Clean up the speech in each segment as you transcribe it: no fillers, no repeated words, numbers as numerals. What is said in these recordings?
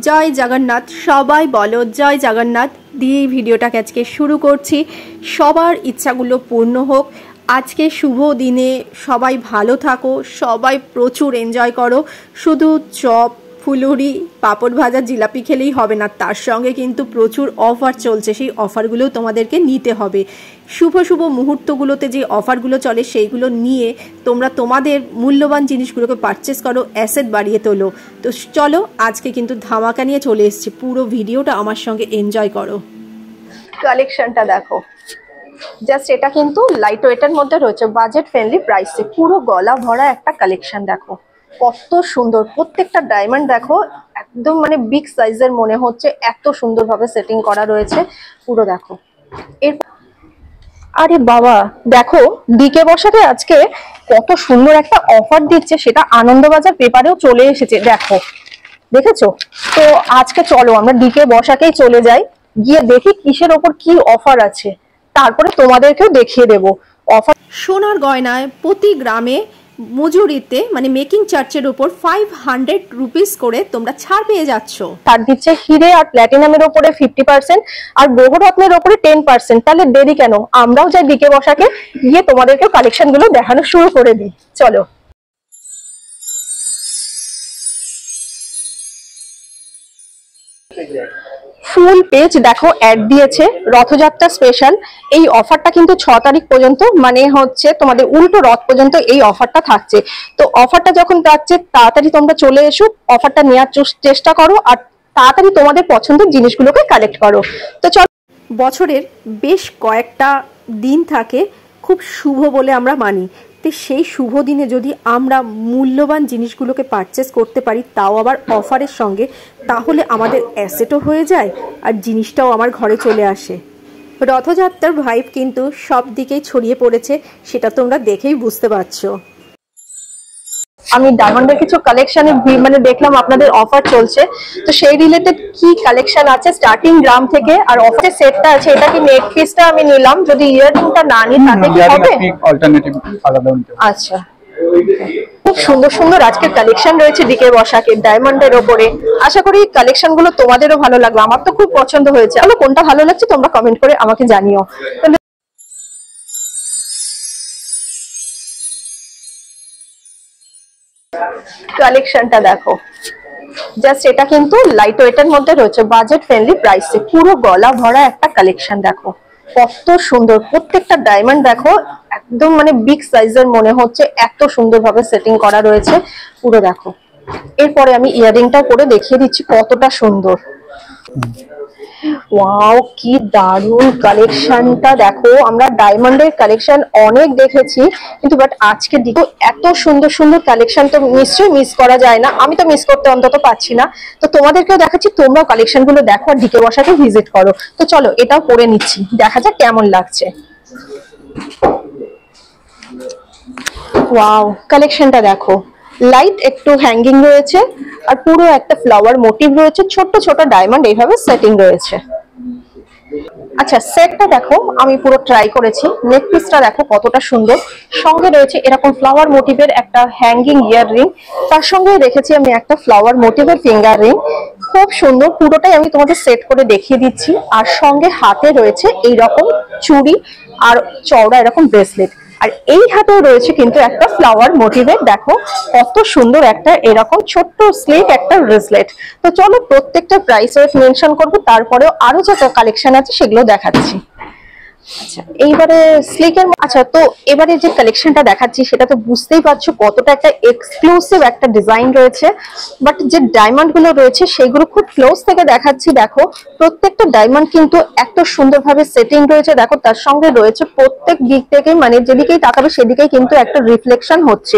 জয় জগন্নাথ। সবাই বলো জয় জগন্নাথ দিয়ে ভিডিওটাকে আজকে শুরু করছি। সবার ইচ্ছাগুলো পূর্ণ হোক। আজকে শুভ দিনে সবাই ভালো থাকো, সবাই প্রচুর এনজয় করো। শুধু চপ, ফুলুরি, পাঁপড় ভাজা, জিলাপি খেলেই হবে না, তার সঙ্গে কিন্তু প্রচুর অফার চলছে, সেই অফারগুলোও তোমাদেরকে নিতে হবে। শুভ শুভ মুহূর্তগুলোতে যে অফারগুলো চলে সেইগুলো নিয়ে তোমরা তোমাদের মূল্যবান জিনিসগুলোকে পারচেস করো, অ্যাসেট বাড়িয়ে তোলো। তো চলো আজকে কিন্তু ধামাকা নিয়ে চলে এসেছি, পুরো ভিডিওটা আমার সঙ্গে এনজয় করো। কালেকশনটা দেখো, জাস্ট এটা কিন্তু লাইট ওয়েটের মধ্যে রয়েছে, বাজেট ফ্রেন্ডলি প্রাইসে, পুরো গলা ভরা একটা কালেকশন। দেখো কত সুন্দর, প্রত্যেকটা ডায়মন্ড দেখো একদম মানে বিগ সাইজের মনে হচ্ছে, এত সুন্দরভাবে সেটিং করা রয়েছে পুরো। দেখো এর আরে বাবা দেখো ডিকে বসাতে আজকে কত সুন্দর একটা অফার দিচ্ছে, সেটা আনন্দবাজার পেপারেও চলে এসেছে। দেখো দেখেছো তো? আজকে চলো আমরা ডিকে বসাকেই চলে যাই, গিয়ে দেখি কিসের ওপর কি অফার আছে, তারপরে তোমাদেরকেও দেখিয়ে দেবো অফার। সোনার গয়নায় প্রতি গ্রামে মজুরিতে মানে মেকিং চার্জের উপর 500 রুপিস করে তোমরা ছাড় পেয়ে যাচ্ছ। ছাড় দিচ্ছে হিরে আর প্ল্যাটিনামের উপরে 50% আর গ্রহরত্নের উপরে 10%। তাহলে দেরি কেন, আমরাও যাই ডিকে বসাকে, গিয়ে তোমাদেরকে কালেকশন গুলো দেখানো শুরু করে দিই। চলো। ফুল পেজ দেখো অ্যাড দিয়েছে রথযাত্রা স্পেশাল। এই অফারটা কিন্তু 6 তারিখ পর্যন্ত, মানে হচ্ছে তোমাদের উল্টো রথ পর্যন্ত এই অফারটা থাকছে। তো অফারটা যখন থাকছে তাড়াতাড়ি তোমরা চলে এসো, অফারটা নেওয়ার চেষ্টা করো আর তাড়াতাড়ি তোমাদের পছন্দের জিনিসগুলোকে কালেক্ট করো। তো চলো। বছরের বেশ কয়েকটা দিন থাকে খুব শুভ বলে আমরা মানি, তো সেই শুভ দিনে যদি আমরা মূল্যবান জিনিসগুলোকে পারচেস করতে পারি, তাও আবার অফারের সঙ্গে, তাহলে আমাদের অ্যাসেটও হয়ে যায় আর জিনিসটাও আমার ঘরে চলে আসে। রথযাত্রার ভাইব কিন্তু সব দিকেই ছড়িয়ে পড়েছে, সেটা তোমরা দেখেই বুঝতে পারছো। আমি ডায়মন্ডের কিছু কালেকশনে মানে দেখলাম আপনাদের অফার চলছে, তো সেই রিলেটেড কি কালেকশন আছে স্টার্টিং গ্রাম থেকে, আর অফারের সেটটা আছে, এটা কি নেক পিসটা আমি নিলাম, যদি ইয়াররিংটা না নিই তাতে কি হবে? অল্টারনেটিভ আলাদা নিতে। আচ্ছা, খুব সুন্দর সুন্দর আজকে কালেকশন রয়েছে ডিকে বসাকে ডায়মন্ডের ওপরে। আশা করি কালেকশন গুলো তোমাদেরও ভালো লাগবে, আমার তো খুব পছন্দ হয়েছে। তাহলে কোনটা ভালো লাগছে তোমরা কমেন্ট করে আমাকে জানিও। কালেকশনটা দেখো, জাস্ট এটা কিন্তু লাইট ওয়েটের মধ্যে রয়েছে, বাজেট ফ্রেন্ডলি প্রাইসে, পুরো গলা ভরা একটা কালেকশন। দেখো কত সুন্দর, প্রত্যেকটা ডায়মন্ড দেখো একদম মানে বিগ সাইজের মনে হচ্ছে, এত সুন্দরভাবে সেটিং করা রয়েছে পুরো। দেখো এরপরে আমি ইয়াররিংটা করে দেখিয়ে দিচ্ছি কতটা সুন্দর। ওয়াও কি দারুণ কালেকশনটা দেখো। আমরা ডায়মন্ডের কালেকশন অনেক দেখেছি, কিন্তু বাট আজকে দেখো এত সুন্দর সুন্দর কালেকশন তো নিশ্চয়ই মিস করা যায় না, আমি তো মিস করতে অন্তত পাচ্ছি না। তো তোমাদেরকেও দেখাচ্ছি, তোমরাও কালেকশন গুলো দেখো আর ডিকে বসাকে ভিজিট করো। তো চলো এটাও পরে নিচ্ছি, দেখা যাক কেমন লাগছে। ওয়াও কালেকশনটা দেখো, লাইট একটু হ্যাঙ্গিং রয়েছে আর পুরো একটা ফ্লাওয়ার মোটিভ রয়েছে, ছোট ছোট ডায়মন্ড এইভাবে সেটিং রয়েছে। আচ্ছা সেটটা দেখো আমি পুরো ট্রাই করেছি, নেক পিসটা দেখো কতটা সুন্দর, সঙ্গে রয়েছে এরকম ফ্লাওয়ার মোটিভের একটা হ্যাঙ্গিং ইয়াররিং, তার সঙ্গে রেখেছি আমি একটা ফ্লাওয়ার মোটিভের ফিঙ্গার রিং। খুব সুন্দর, পুরোটাই আমি তোমাদের সেট করে দেখিয়ে দিচ্ছি। আর সঙ্গে হাতে রয়েছে এইরকম চুড়ি আর চওড়া এরকম ব্রেসলেট, আর এই হাতেও রয়েছে কিন্তু একটা ফ্লাওয়ার মোটিভের, দেখো কত সুন্দর একটা এরকম ছোট্ট স্লিক একটা ব্রেসলেট। তো চলো প্রত্যেকটা প্রাইস রেট মেনশন করবো, তারপরেও আরো যত কালেকশন আছে সেগুলো দেখাচ্ছি। আচ্ছা এইবারে স্লিকের, আচ্ছা তো এবারে যে কালেকশনটা দেখাচ্ছি সেটা তো বুঝতেই পারছো কতটা একটা এক্সক্লুসিভ একটা ডিজাইন রয়েছে, বাট যে ডায়মন্ড গুলো রয়েছে সেগুলো খুব ক্লোজ থেকে দেখাচ্ছি। দেখো প্রত্যেকটা ডায়মন্ড কিন্তু এত সুন্দরভাবে সেটিং রয়েছে, দেখো তার সঙ্গে রয়েছে প্রত্যেক দিক থেকে, মানে যেদিকেই তাকাবে সেদিকেই কিন্তু একটা রিফ্লেকশন হচ্ছে।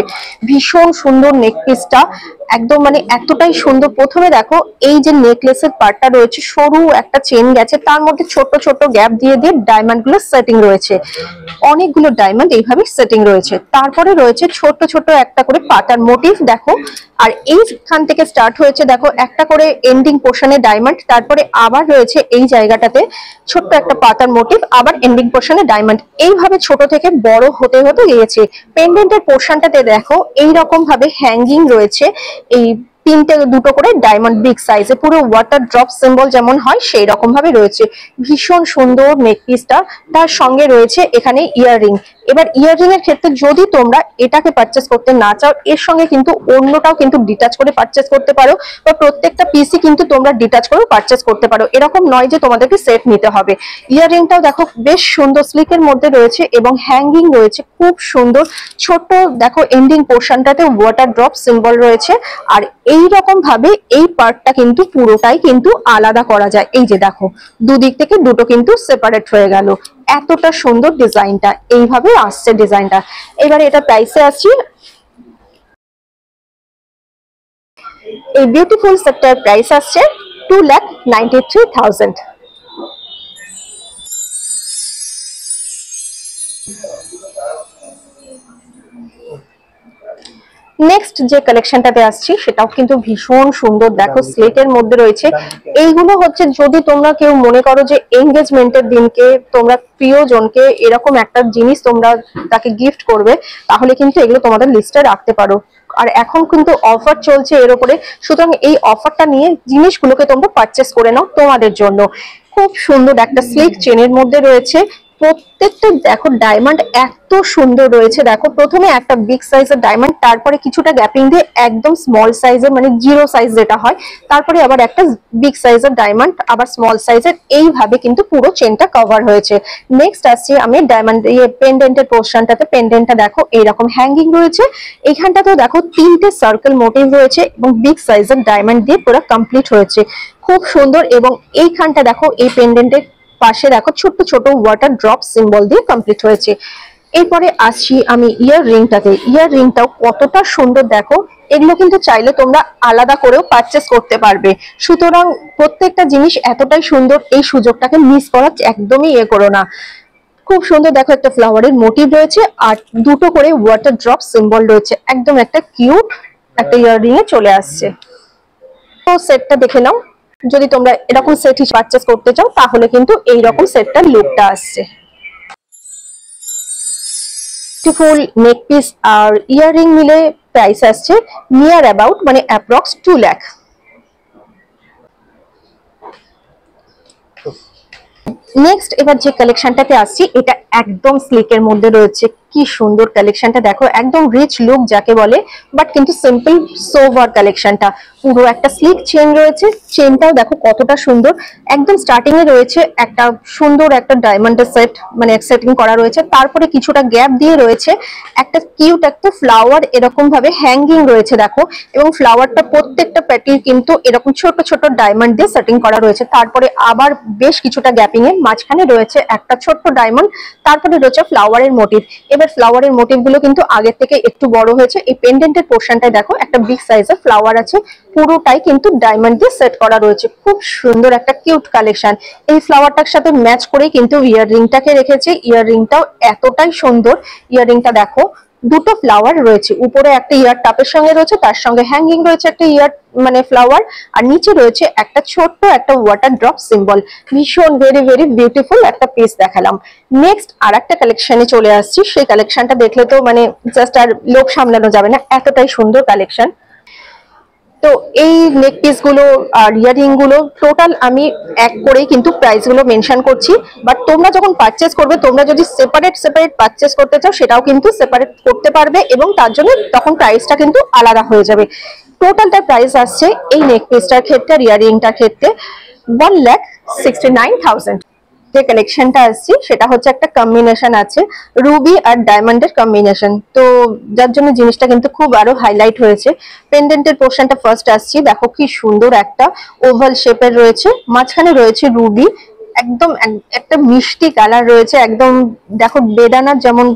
ভীষণ সুন্দর নেক পিসটা, একদম মানে এতটাই সুন্দর। প্রথমে দেখো এই যে নেকলেসের পার্টটা রয়েছে, সরু একটা চেন গেছে, তার মধ্যে ছোট ছোট গ্যাপ দিয়ে দিয়ে ডায়মন্ড গুলো সেটিং রয়েছে, অনেকগুলো ডায়মন্ড এইভাবে সেটিং রয়েছে। তারপরে রয়েছে ছোট ছোট একটা করে পাতার মোটিভ দেখো, আর এইখান থেকে স্টার্ট হয়েছে দেখো একটা করে এন্ডিং পোর্শনে ডায়মন্ড, তারপরে আবার রয়েছে এই জায়গাটাতে ছোট্ট একটা পাতার মোটিভ, আবার এন্ডিং পোর্শনে ডায়মন্ড, এইভাবে ছোট থেকে বড় হতে হতে গিয়েছে। পেন্ডেন্টের পোর্শনটাতে দেখো এইরকম ভাবে হ্যাঙ্গিং রয়েছে, এই দুটো করে ডায়মন্ড বিগ সাইজে, পুরো ওয়াটার ড্রপ সিম্বল যেমন হয় সেই রকম ভাবে রয়েছে। ভীষণ সুন্দর নেক পিসটা। তার সঙ্গে রয়েছে এখানে ইয়াররিং। এবার ইয়াররিং এর ক্ষেত্রে যদি তোমরা এটাকে পারচেস করতে না চাও, এর সঙ্গে কিন্তু অন্যটাও কিন্তু ডিটাচ করে পারচেস করতে পারো, বা প্রত্যেকটা পিসই কিন্তু তোমরা ডিটাচ করে পারচেস করতে পারো। এরকম নয় যে তোমাদেরকে সেট নিতে হবে। ইয়াররিংটাও দেখো বেশ সুন্দর স্লিকের মধ্যে রয়েছে এবং হ্যাঙ্গিং রয়েছে খুব সুন্দর। ছোট দেখো এন্ডিং পোর্শনটাতে ওয়াটার ড্রপ সিম্বল রয়েছে। আর এই রকম ভাবে এই পার্টটা কিন্তু পুরোটাই কিন্তু আলাদা করা যায়। এই যে দেখো দুদিক থেকে দুটো কিন্তু সেপারেট হয়ে গেল। এতটা সুন্দর ডিজাইনটা, এইভাবে আসছে ডিজাইনটা। এবারে এটা প্রাইসে আসছি, এই বিউটিফুল সেটটার প্রাইস আসছে 2,93,000। নেক্সট যে কালেকশনটাতে আসছি সেটাও কিন্তু ভীষণ সুন্দর। দেখো স্লেটের মধ্যে রয়েছে। এইগুলো হচ্ছে যদি তোমরা কেউ মনে করো যে এনগেজমেন্টের দিনকে তোমরা প্রিয়জনকে এরকম একটা জিনিস তোমরা তাকে গিফট করবে, তাহলে কিন্তু এগুলো তোমাদের লিস্টে রাখতে পারো। আর এখন কিন্তু অফার চলছে এর উপরে, সুতরাং এই অফারটা নিয়ে জিনিসগুলোকে তোমরা পারচেস করে নাও তোমাদের জন্য। খুব সুন্দর একটা স্লিক চেনের মধ্যে রয়েছে। প্রত্যেকটা দেখো ডায়মন্ড এত সুন্দর রয়েছে। দেখো প্রথমে একটা বিগ সাইজের ডায়মন্ড, তারপরে কিছুটা গ্যাপিং দিয়ে একদম স্মল সাইজের মানে জিরো সাইজ যেটা হয়, তারপরে আবার একটা বিগ সাইজের ডায়মন্ড, আবার স্মল সাইজের, এইভাবে কিন্তু পুরো চেনটা কভার হয়েছে। নেক্সট আসছে আমি ডায়মন্ড পেন্ডেন্টের পোর্শনটাতে। পেন্ডেন্টটা দেখো এইরকম হ্যাঙ্গিং রয়েছে। এইখানটাতেও দেখো তিনটে সার্কেল মোটিভ রয়েছে এবং বিগ সাইজের ডায়মন্ড দিয়ে পুরো কমপ্লিট হয়েছে, খুব সুন্দর। এবং এইখানটা দেখো এই পেন্ডেন্টের পাশে দেখো ছোট ছোট ওয়াটার ড্রপ সিম্বল দিয়ে কমপ্লিট হয়েছে। এরপরে আসছি আমি ইয়ার রিংটাতে। ইয়ার রিংটাও কতটা সুন্দর দেখো। এগুলো কিন্তু চাইলে তোমরা আলাদা করেও পারচেস করতে পারবে। সুতরাং প্রত্যেকটা জিনিস এতটাই সুন্দর, এই সুযোগটাকে মিস করার একদমই করো না। খুব সুন্দর দেখো একটা ফ্লাওয়ারের মোটিভ রয়েছে আর দুটো করে ওয়াটার ড্রপ সিম্বল রয়েছে। একদম একটা কিউট একটা ইয়াররিং এ চলে আসছে। তো সেটটা দেখে নাও। যদি তোমরা এরকম সেট পারচেস করতে চাও তাহলে কিন্তু এইরকম সেটটার লুকটা আসছে। বিউটিফুল নেক পিস আর ইয়াররিং মিলে প্রাইস আসছে নিয়ার অ্যাবাউট মানে অ্যাপ্রক্স 2 লাখ। নেক্সট এবার যে কালেকশনটাতে আসছি এটা একদম স্লিকের মধ্যে রয়েছে। কি সুন্দর কালেকশনটা দেখো, একদম রিচ লুক যাকে বলে, বাট কিন্তু সিম্পল সোভার কালেকশনটা। পুরো একটা স্লিক চেন রয়েছে। চেনটাও দেখো কতটা সুন্দর। একদম স্টার্টিং এ রয়েছে একটা সুন্দর একটা ডায়মন্ডের সেট মানে সেটিং করা রয়েছে, তারপরে কিছুটা গ্যাপ দিয়ে রয়েছে একটা কিউট একটা ফ্লাওয়ার এরকম ভাবে হ্যাঙ্গিং রয়েছে দেখো। এবং ফ্লাওয়ারটা প্রত্যেকটা প্যাটির কিন্তু এরকম ছোট ছোট ডায়মন্ড দিয়ে সেটিং করা রয়েছে। তারপরে আবার বেশ কিছুটা গ্যাপিং এ মাঝখানে রয়েছে একটা ছোট্ট ডায়মন্ড, তারপরে রয়েছে ফ্লাওয়ারের মোটিভ। এবার ফ্লাওয়ারের মোটিভ গুলো কিন্তু আগের থেকে একটু বড় হয়েছে। এই পেন্ডেন্টের পোর্শনটায় দেখো একটা বিগ সাইজের ফ্লাওয়ার আছে, পুরোটাই কিন্তু ডায়মন্ড দিয়ে সেট করা রয়েছে। খুব সুন্দর একটা কিউট কালেকশন। এই ফ্লাওয়ারটার সাথে ম্যাচ করেই কিন্তু ইয়াররিংটাকে রেখেছে। ইয়াররিংটাও এতটাই সুন্দর। ইয়াররিংটা দেখো দুটো ফ্লাওয়ার রয়েছে, উপরে একটা ইয়ার টাপের সঙ্গে রয়েছে, তার সঙ্গে হ্যাঙ্গিং রয়েছে একটা ইয়ার মানে ফ্লাওয়ার, আর নিচে রয়েছে একটা ছোট্ট একটা ওয়াটার ড্রপ সিম্বল। ভীষণ ভেরি ভেরি বিউটিফুল একটা পিস দেখালাম। নেক্সট আর একটা কালেকশনে চলে আসছি। সেই কালেকশনটা দেখলে তো মানে জাস্ট আর লোক সামলানো যাবে না, এতটাই সুন্দর কালেকশন। তো এই নেক পিস গুলো আর ইয়ারিং গুলো টোটাল আমি এক করেই কিন্তু প্রাইস গুলো মেনশন করছি। বাট তোমরা যখন পারচেস করবে, তোমরা যদি সেপারেট সেপারেট পারচেস করতে চাও সেটাও কিন্তু সেপারেট করতে পারবে এবং তার জন্য তখন প্রাইসটা কিন্তু আলাদা হয়ে যাবে। টোটালটা প্রাইস আসছে এই নেক পিসটার ক্ষেত্রে আর ইয়ারিংটার ক্ষেত্রে 1,69,000। যে কালেকশনটা আসছে সেটা হচ্ছে একটা কম্বিনেশন আছে রুবি আর ডায়মন্ডের কম্বিনেশন, তো যার জন্য জিনিসটা কিন্তু খুব আরো হাইলাইট হয়েছে। পেন্ডেন্টের পোর্শনটা ফার্স্ট আসছি। দেখো কি সুন্দর একটা ওভাল শেপের রয়েছে, মাঝখানে রয়েছে রুবি, একদম একটা মিষ্টি কালার রয়েছে। একদম দেখো বেদানার যেমন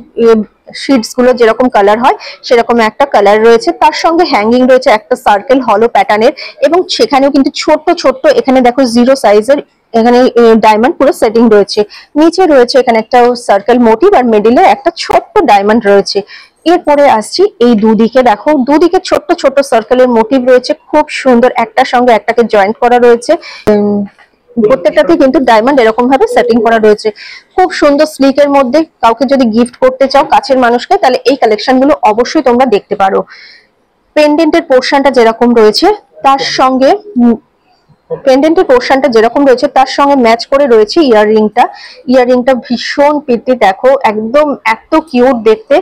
শিটস গুলো যেরকম কালার হয় সেরকম একটা কালার রয়েছে। তার সঙ্গে হ্যাঙ্গিং রয়েছে একটা সার্কেল হলো প্যাটার্নের, এবং সেখানেও কিন্তু ছোট্ট ছোট্ট এখানে দেখো জিরো সাইজের এখানে ডায়মন্ড পুরো সেটিং রয়েছে। নিচে রয়েছে এখানে একটা সার্কেল মোটিভ আর মিডিলে একটা ছোট্ট ডায়মন্ড রয়েছে। এরপরে আসছি এই দুদিকে দেখো দুদিকে ছোট্ট ছোট্ট সার্কেলের মোটিভ রয়েছে, খুব সুন্দর একটার সঙ্গে একটাকে জয়েন্ট করা রয়েছে। প্রত্যেকটাতে কিন্তু ডায়মন্ড এরকম ভাবে সেটিং করা রয়েছে। খুব সুন্দর স্লিকের মধ্যে কাউকে যদি গিফট করতে চাও কাছের মানুষকে, তাহলে এই কালেকশন গুলো অবশ্যই তোমরা দেখতে পারো। পেন্ডেন্টের পোর্শনটা যেরকম রয়েছে তার সঙ্গে ম্যাচ করে রয়েছে ইয়াররিংটা ভীষণ পিটি, দেখো একদম এত কিউট দেখতে।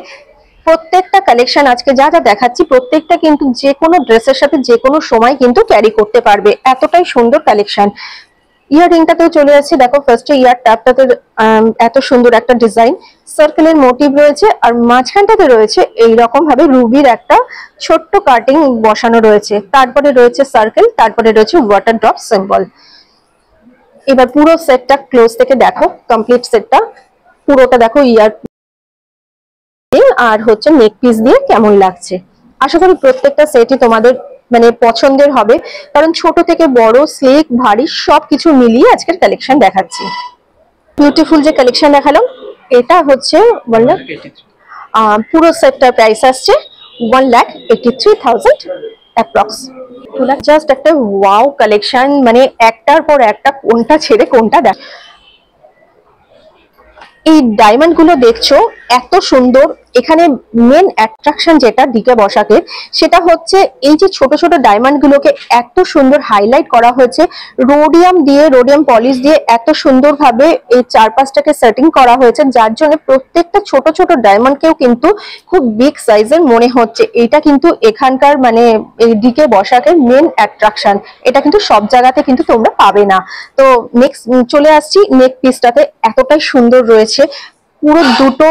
প্রত্যেকটা কালেকশন আজকে যা যা দেখাচ্ছি প্রত্যেকটা কিন্তু যে কোনো ড্রেসের সাথে যে কোনো সময় কিন্তু ক্যারি করতে পারবে, এতটাই সুন্দর কালেকশন। ইয়াররিংটাতেও চলে যাচ্ছে, দেখো ফার্স্টে ইয়ার ট্যাপটাতে এত সুন্দর একটা ডিজাইন সার্কেলের মোটিভ রয়েছে, আর মাঝখানটাতে রয়েছে এইরকম ভাবে রুবির একটা ছোট্ট কাটিং বসানো রয়েছে, তারপরে রয়েছে সার্কেল, তারপরে রয়েছে ওয়াটার ড্রপ সিম্বল। এবার পুরো সেটটা ক্লোজ থেকে দেখো, কমপ্লিট সেটটা পুরোটা দেখো ইয়ার আর হচ্ছে নেক পিস দিয়ে কেমন লাগছে। আশা করি প্রত্যেকটা সেটই তোমাদের মানে পছন্দের হবে, কারণ ছোট থেকে বড় স্লিক ভারী সবকিছু মিলিয়ে আজকের কালেকশন দেখাচ্ছি। বিউটিফুল যে কালেকশন দেখালাম এটা হচ্ছে পুরো সেটটার প্রাইস আসছে 1,83,000 অ্যাপ্রক্স। জাস্ট একটা ওয়াও কালেকশন, মানে একটার পর একটা কোনটা ছেড়ে কোনটা দেখ। এই ডায়মন্ড গুলো দেখছো এত সুন্দর, এখানে মেন অ্যাট্রাকশন যেটা দিকে বসাকে সেটা হচ্ছে এই যে ছোট ছোট ডায়মন্ড গুলোকে এত সুন্দর হাইলাইট করা হয়েছে রোডিয়াম পলিশ দিয়ে এত সুন্দর ভাবে এই চারপাশটাকে সেটিং করা হয়েছে, যার জন্য প্রত্যেকটা ছোট ছোট ডায়মন্ডকেও কিন্তু খুব বিগ সাইজের মনে হচ্ছে। এটা কিন্তু এখানকার মানে এই দিকে বসাকে মেন অ্যাট্রাকশন, এটা কিন্তু সব জায়গাতে কিন্তু তোমরা পাবে না। তো নেক্সট চলে আসছি নেক পিসটাতে, এতটাই সুন্দর রয়েছে, পুরো দুটো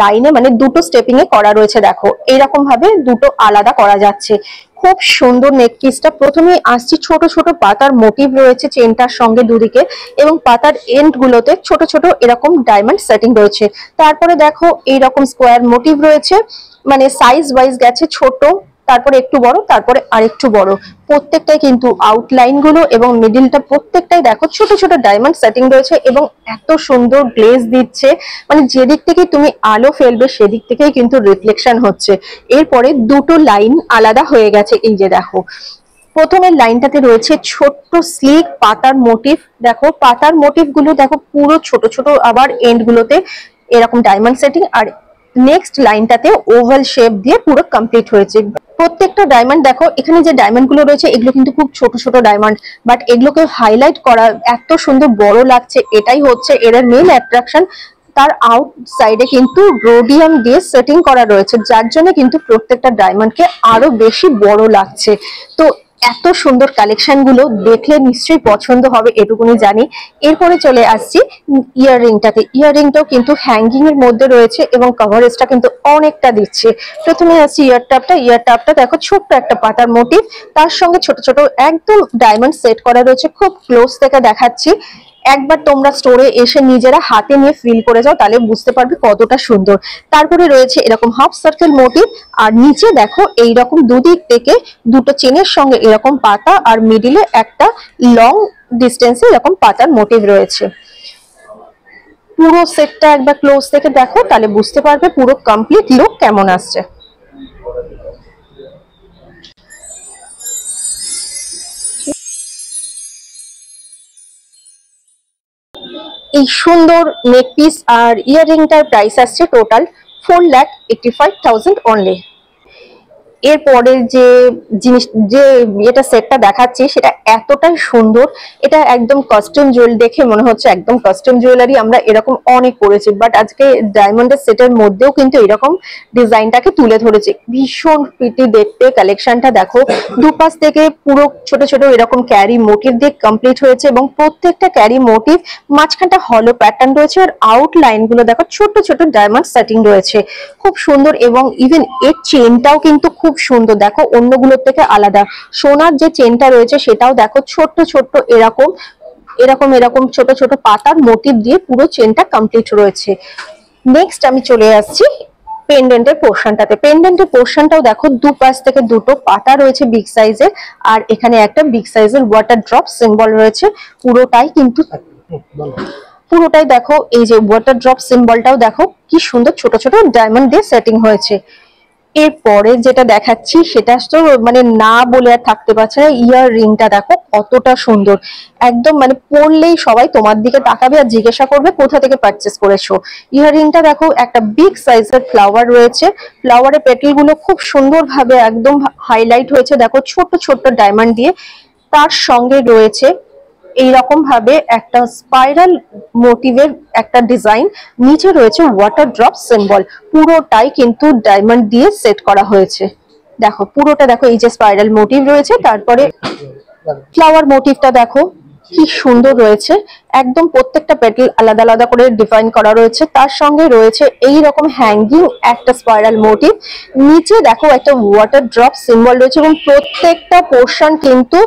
লাইনে মানে দুটো স্টেপিং এ করা রয়েছে, দেখো এইরকম ভাবে দুটো আলাদা করা যাচ্ছে, খুব সুন্দর নেক পিসটা। প্রথমেই আসছি ছোট ছোট পাতার মোটিভ রয়েছে চেনটার সঙ্গে দুদিকে, এবং পাতার এন্ড গুলোতে ছোট ছোট এরকম ডায়মন্ড সেটিং রয়েছে। তারপরে দেখো এইরকম স্কোয়ার মোটিভ রয়েছে, মানে সাইজ ওয়াইজ গেছে ছোট, তারপরে একটু বড়, তারপরে আরেকটু বড়, প্রত্যেকটাই কিন্তু আউটলাইন গুলো এবং মিডিলটা প্রত্যেকটাই দেখো ছোট ছোট ডায়মন্ড সেটিং রয়েছে, এবং এত সুন্দর গ্লেজ দিচ্ছে, মানে যেদিক থেকে তুমি আলো ফেলবে সেদিক থেকেই কিন্তু রিফ্লেকশন হচ্ছে। এরপরে দুটো লাইন আলাদা হয়ে গেছে, এই যে দেখো প্রথমের লাইনটাতে রয়েছে ছোট্ট স্লিক পাতার মোটিভ, দেখো পাতার মোটিভ গুলো দেখো পুরো ছোট ছোট, আবার এন্ড গুলোতে এরকম ডায়মন্ড সেটিং, আর নেক্সট লাইনটাতে ওভাল শেপ দিয়ে পুরো কমপ্লিট হয়েছে। প্রত্যেকটা ডায়মন্ড দেখো, এখানে যে ডায়মন্ড গুলো রয়েছে এগুলো কিন্তু খুব ছোট ছোট ডায়মন্ড, বাট এগুলোকে হাইলাইট করা এত সুন্দর বড় লাগছে, এটাই হচ্ছে এর মেইন অ্যাট্রাকশন। তার আউট সাইডে কিন্তু রোডিয়াম দিয়ে সেটিং করা রয়েছে, যার জন্য কিন্তু প্রত্যেকটা ডায়মন্ডকে আরো বেশি বড় লাগছে। তো এত সুন্দর কালেকশন গুলো দেখলে নিশ্চয়ই পছন্দ হবে, এটুকুনি জানি। এরপরে চলে আসছি ইয়াররিংটাও কিন্তু হ্যাঙ্গিং এর মধ্যে রয়েছে এবং কভারেজটা কিন্তু অনেকটা দিচ্ছে। প্রথমে আসছি ইয়ারটাপটা দেখো ছোট্ট একটা পাতার মোটিভ, তার সঙ্গে ছোট ছোট একদম ডায়মন্ড সেট করা রয়েছে, খুব ক্লোজ থেকে দেখাচ্ছি। একবার তোমরা স্টোরে এসে নিজেরা হাতে নিয়ে ফিল করে যাও, তাহলে বুঝতে পারবে কতটা সুন্দর। তারপরে রয়েছে এরকম হাফ সার্কেল মোটিভ, আর নিচে দেখো এইরকম দুদিক থেকে দুটো চেনের সঙ্গে এরকম পাতা, আর মিডিলে একটা লং ডিস্টেন্সে এরকম পাতার মোটিভ রয়েছে। পুরো সেটটা একবার ক্লোজ থেকে দেখো, তাহলে বুঝতে পারবে পুরো কমপ্লিট লুক কেমন আসছে। এই সুন্দর নেক পিস আর ইয়াররিংটার প্রাইস আসছে টোটাল 4,85,000 অনলি। এরপরের যে জিনিস যে এটা সেটটা দেখাচ্ছি সেটা এতটাই সুন্দর, এটা একদম কাস্টম জুয়েল, দেখে মনে হচ্ছে একদম কাস্টম জুয়েলারি আমরা এরকম অনেক করেছি, বাট আজকে ডায়মন্ডের সেটের মধ্যেও কিন্তু এরকম ডিজাইনটাকে তুলে ধরেছে, ভীষণ প্রিটি দেখতে। কালেকশনটা দেখো দুপাশ থেকে পুরো ছোট ছোট এরকম ক্যারি মোটিভ দিয়ে কমপ্লিট হয়েছে, এবং প্রত্যেকটা ক্যারি মোটিভ মাঝখানটা হলো প্যাটার্ন রয়েছে, আর আউটলাইন গুলো দেখো ছোট ছোট ডায়মন্ড সেটিং রয়েছে, খুব সুন্দর। এবং ইভেন এর চেনটাও কিন্তু খুব সুন্দর, দেখো অন্যগুলোর থেকে আলাদা। সোনার যে চেনটা রয়েছে সেটাও দেখো ছোট্ট ছোট্ট এরকম এরকম এরকম ছোট ছোট পাতার মোটিভ দিয়ে পুরো চেনটা কমপ্লিট রয়েছে। নেক্সট আমি চলে আসছি পেন্ডেন্টের পোর্শনটাও দেখো দুপাশ থেকে দুটো পাতা রয়েছে বিগ সাইজের, আর এখানে একটা বিগ সাইজের ওয়াটার ড্রপ সিম্বল রয়েছে। পুরোটাই দেখো এই যে ওয়াটার ড্রপ সিম্বলটাও দেখো কি সুন্দর ছোট ছোট ডায়মন্ড দিয়ে সেটিং হয়েছে। এরপরে যেটা দেখাচ্ছি সেটা তো মানে না বলে আর থাকতে পারছে না। ইয়ার রিংটা দেখো কতটা সুন্দর, একদম মানে পরলেই সবাই তোমার দিকে তাকাবে আর জিজ্ঞাসা করবে কোথা থেকে পারচেস করেছো। ইয়ার রিংটা দেখো একটা বিগ সাইজের ফ্লাওয়ার রয়েছে, ফ্লাওয়ারের পেটেল গুলো খুব সুন্দর ভাবে একদম হাইলাইট হয়েছে দেখো ছোট ছোট ডায়মন্ড দিয়ে। তার সঙ্গে রয়েছে এইরকম ভাবে একটা স্পাইরাল মোটিভের একটা ডিজাইন, নিচে রয়েছে ওয়াটার ড্রপ সিম্বল, পুরোটাই কিন্তু ডায়মন্ড দিয়ে সেট করা হয়েছে। দেখো পুরোটা দেখো, এই যে স্পাইরাল মোটিভ রয়েছে, তারপরে ফ্লাওয়ার মোটিভটা দেখো কি সুন্দর রয়েছে, একদম প্রত্যেকটা পেটাল আলাদা আলাদা করে ডিফাইন করা রয়েছে। তার সঙ্গে রয়েছে এই রকম হ্যাঙ্গিং একটা স্পাইরাল মোটিভ, নিচে দেখো একটা ওয়াটার ড্রপ সিম্বল রয়েছে এবং প্রত্যেকটা পোর্শন কিন্তু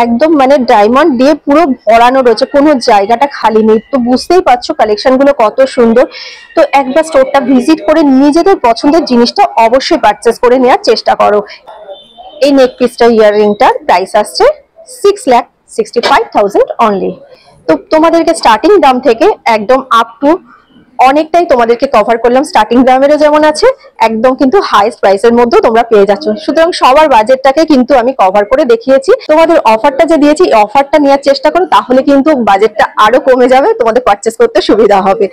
একদম মানে ডায়মন্ড দিয়ে পুরো ভরানো রয়েছে, কোনো জায়গাটা খালি নেই। তো বুঝতেই পারছো কালেকশন গুলো কত সুন্দর। তো একবার স্টোরটা ভিজিট করে নিজেদের পছন্দের জিনিসটা অবশ্যই পারচেস করে নেওয়ার চেষ্টা করো। এই নেক পিসটা ইয়াররিংটার প্রাইস আসছে 6,65,000 অনলি। তো তোমাদেরকে স্টার্টিং দাম থেকে একদম আপ টু অনেকটাই তোমাদেরকে কভার করলাম, স্টার্টিং দামেরও যেমন আছে একদম কিন্তু হাইস্ট প্রাইসের মধ্যেও তোমরা পেয়ে যাচ্ছ। সুতরাং সবার বাজেটটাকে কিন্তু আমি কভার করে দেখিয়েছি। তোমাদের অফারটা যে দিয়েছি এই অফারটা নেওয়ার চেষ্টা করো, তাহলে কিন্তু বাজেটটা আরো কমে যাবে, তোমাদের পারচেস করতে সুবিধা হবে।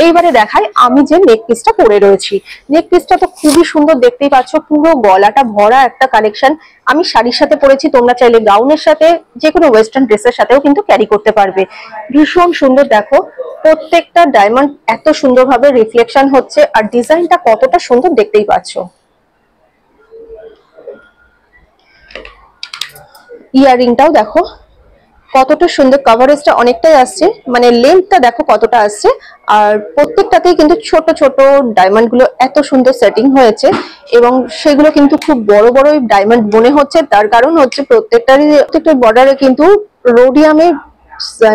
এইবারে দেখাই আমি যে নেক পিসটা পরে রয়েছি। নেক পিসটা তো খুবই সুন্দর, দেখতেই পাচ্ছ পুরো গলাটা ভরা একটা কালেকশন। আমি শাড়ির সাথে পরেছি, তোমরা চাইলে গাউনের সাথে যে কোনো ওয়েস্টার্ন ড্রেসের সাথেও কিন্তু ক্যারি করতে পারবে। ভীষণ সুন্দর, দেখো প্রত্যেকটা ডায়মন্ড এত সুন্দরভাবে রিফ্লেকশন হচ্ছে আর ডিজাইনটা কতটা সুন্দর দেখতেই পাচ্ছ। ইয়াররিংটাও দেখো কতটা সুন্দর, কভারেজটা অনেকটাই আসছে, মানে লেন্থটা দেখো কতটা আসছে। আর প্রত্যেকটাতেই কিন্তু ছোট ছোট ডায়মন্ড গুলো এত সুন্দর সেটিং হয়েছে এবং সেগুলো কিন্তু খুব বড় বড় ডায়মন্ড মনে হচ্ছে। তার কারণ হচ্ছে প্রত্যেকটা বর্ডারে কিন্তু রোডিয়ামের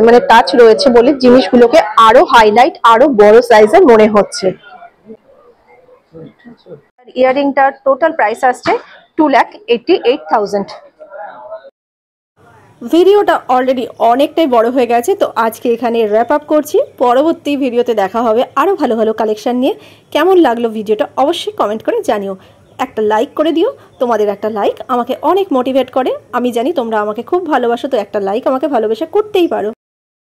মানে টাচ রয়েছে বলে জিনিসগুলোকে আরো হাইলাইট আরো বড় সাইজের মনে হচ্ছে। ইয়াররিংটার টোটাল প্রাইস আসছে 2,88,000। ভিডিওটা অলরেডি অনেকটাই বড় হয়ে গেছে, তো আজকে এখানে র্যাপ আপ করছি। পরবর্তী ভিডিওতে দেখা হবে আরও ভালো ভালো কালেকশন নিয়ে। কেমন লাগলো ভিডিওটা অবশ্যই কমেন্ট করে জানিও, একটা লাইক করে দিও। তোমাদের একটা লাইক আমাকে অনেক মোটিভেট করে, আমি জানি তোমরা আমাকে খুব ভালোবাসো, তো একটা লাইক আমাকে ভালোবাসা করতেই পারো।